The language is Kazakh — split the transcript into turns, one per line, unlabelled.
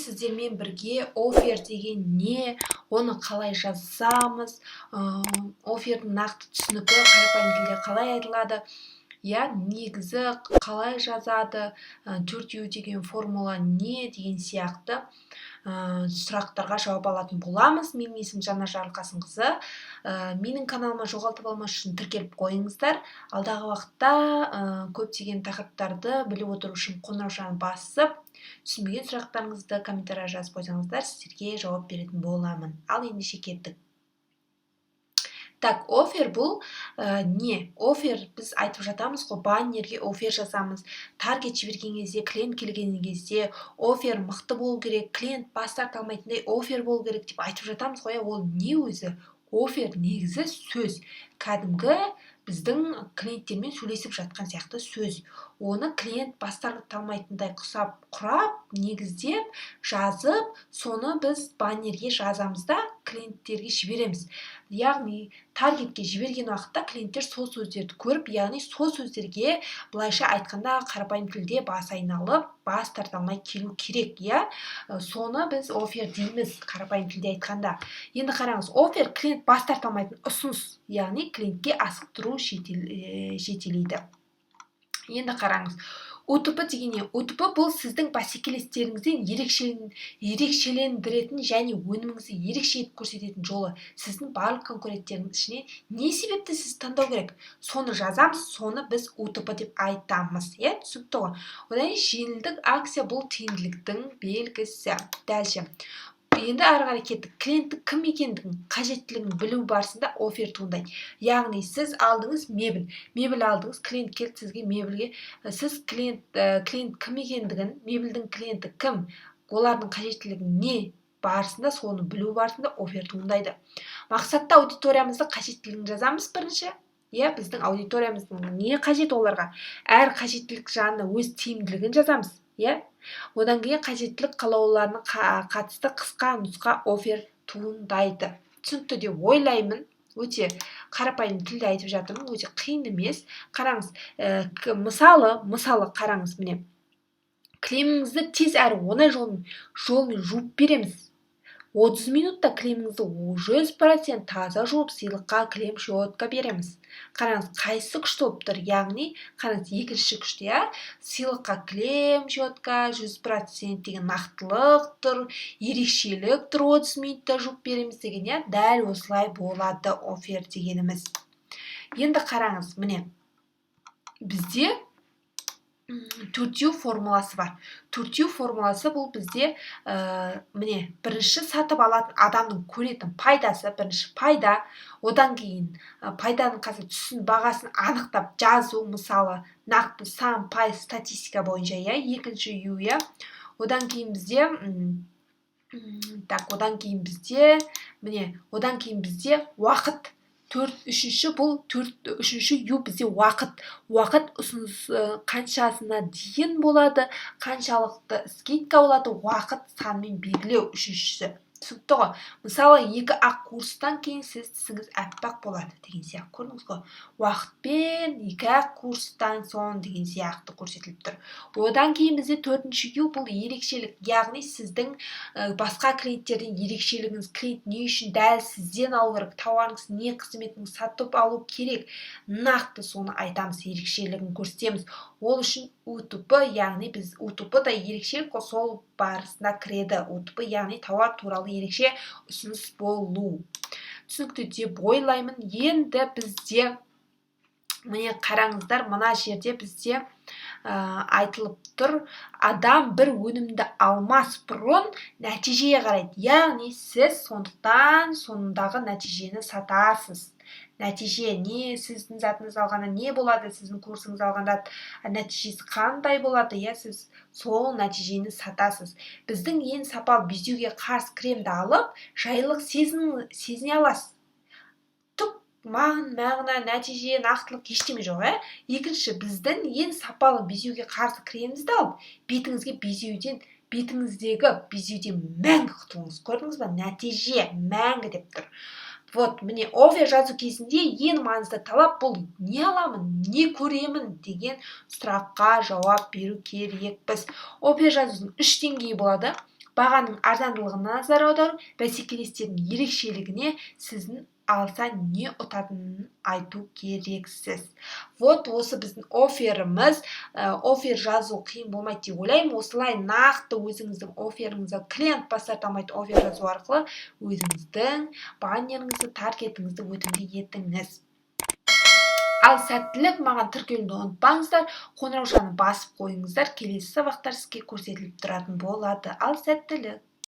сіздермен бірге офер деген не, оны қалай жазамыз, офердің нақты түсінігі қарапайым тілде қалай айтылады, негізі қалай жазады, 4U деген формула не деген сияқты сұрақтарға жауап алатын боламыз. Менің есімім Жанар Жарылқасынқызы. Менің каналыма жоғалтып алмас үшін тіркеліп қойыңыздар. Алдағы уақытта көптеген тақырыптарды біліп отыру үшін қоңыраушаны басып, түсінбеген сұрақтарыңызды комментария жазып қойсаңыздар, сіздерге жауап беретін боламын. Ал ендеше кеттік. Так, офер бұл не? Офер біз айтып жатамыз ғой, баннерге офер жазамыз. Таргет жіберген кезде, клиент келген кезде офер мықты болу керек, клиент бас тарта алмайтындай офер болу керек деп айтып жатамыз ғой. Ол не өзі? Офер негізі сөз. Кәдімгі біздің клиенттермен сөйлесіп жатқан сияқты сөз. Оны клиент бас тарта алмайтындай құрап, негіздеп, жазып, соны біз баннерге жазамыз да клиенттерге жібереміз. Яғни таргетке жіберген уақытта клиенттер сол сөздерді көріп, яғни сол сөздерге былайша айтқанда қарапайым тілде бас айналып, бас тарта алмай келу керек, соны біз офер дейміз қарапайым тілде айтқанда. Енді қараңыз, офер клиент бас тарта алмайтын ұсыныс, яғни клиентке асықтыру жетелейді. Енді қараңыз, УТП деген не? УТП бұл сіздің бәсекелестеріңізден ерекшелендіретін және өніміңізді ерекше етіп көрсететін жолы. Сіздің барлық конкуренттеріңіз ішінен не себепті сіз таңдау керек? Соны жазамыз, соны біз УТП деп айтамыз. Түсінікті ғой? Одан жеңілдік акция бұл тиімділіктің белгісі. Дальше. Енді ары қарай кеттік. Клиенттің кім екендігін, қажеттілігін білу барысында офер туындайды. Яғни сіз алдыңыз мебель алдыңыз, клиент келді сізге мебельге. Сіз клиент кім екендігін, мебельдің клиенті кім, олардың қажеттілігі не барысында, соны білу барысында офер туындайды. Мақсатты аудиториямызды қажеттілігін жазамыз бірінші. Біздің аудиториямыздың не қажет оларға? Әр қажеттілік жағына өз тиімділігін жазамыз. Одан кейін қажеттілік қалауларына қатысты қысқа нұсқа офер туындайды. Түсінікті деп ойлаймын. Өте қарапайым тілде айтып жатырмын, өте қиын емес. Қараңыз, мысалы қараңыз, міне. Креміңізді тез әрі оңай жолмен жуып береміз. 30 минутта креміңізді 100% таза жуып, сыйлыққа крем щетка береміз. Қараңыз, қайсы күшті болып тұр? Яғни, қараңыз, екінші күшті, сыйлыққа крем щетка 100% деген нақтылық тұр, ерекшелік тұр, 30 минутта жуып береміз деген, дәл осылай болады офер дегеніміз. Енді қараңыз, міне, бізде 4U формуласы бар. 4U формуласы бұл бізде міне бірінші сатып алатын адамның көретін пайдасы, бірінші пайда, одан кейін пайданың қазір түсін бағасын анықтап жазу, мысалы нақты сан, пайыз, статистика бойынша, екінші U, одан кейін бізде уақыт. Үшінші U бізде уақыт ұсыныс қаншасына дейін болады, қаншалықты скидка болады, уақыт санымен белгілеу үшіншісі. Түсінікті ғой? Мысалы, 2 курстан кейін сіз тісіңіз әппақ болады деген сияқты. Көрдіңіз ғой? Уақытпен 2 курстан соң деген сияқты көрсетіліп тұр. Одан кейін бізде 4-ші U бұл ерекшелік, яғни сіздің басқа клиенттерден ерекшелігіңіз, клиент не үшін дәл сізден алу керек, тауарыңыз не, қызметіңіз сатып алу керек, нақты соны айтамыз, ерекшелігін көрсетеміз. Ол үшін УТП, яғни біз УТП да ерекшелік, сол барысында кіреді. УТП, яғни тауар туралы ерекше ұсыныс болу. Түсінікті деп ойлаймын. Енді бізде, міне қараңыздар, мына жерде бізде айтылып тұр, адам бір өнімді алмас бұрын нәтижеге қарайды. Яғни сіз сондықтан сондағы нәтижені сатасыз. Нәтиже не, сіздің затыңыз алғанда не болады, сіздің курсыңыз алғанда нәтижесі қандай болады, сіз сол нәтижені сатасыз. Біздің ең сапалы безеуге қарсы кремді алып, жайлылық сезіне аласыз. Түк мағына, нәтиже, нақтылық ештеме жоқ. Екінші, біздің ең сапалы безеуге қарсы кремімізді алып, бетіңіздегі безеуден мәңгі құтылыңыз. Көрдіңіз ба? Нәтиже мәңгі деп тұр. Вот, міне, офер жазу кезінде ең маңызды талап бұл не аламын, не көремін деген сұраққа жауап беру керекпіз. Офер жазудың 3 деңгейі болады. бағаның арзандылығына назар аудару, бәсекелестердің ерекшелігіне, сіздің алса не ұтатынын айту керексіз. Вот осы біздің офферіміз. Оффер жазу қиын болмайды деп ойлаймын. Осылай нақты өзіңіздің офферіңізді клиент басарта алмайды оффер жазу арқылы өзіңіздің баннеріңізді, таргетіңізді өтімді етіңіз. Ал сәттілік, маған тіркелуді ұмытпаңыздар, қоңыраушаны басып қойыңыздар, келесі сабақтар сізге көрсетіліп тұратын болады. Ал сәттілік.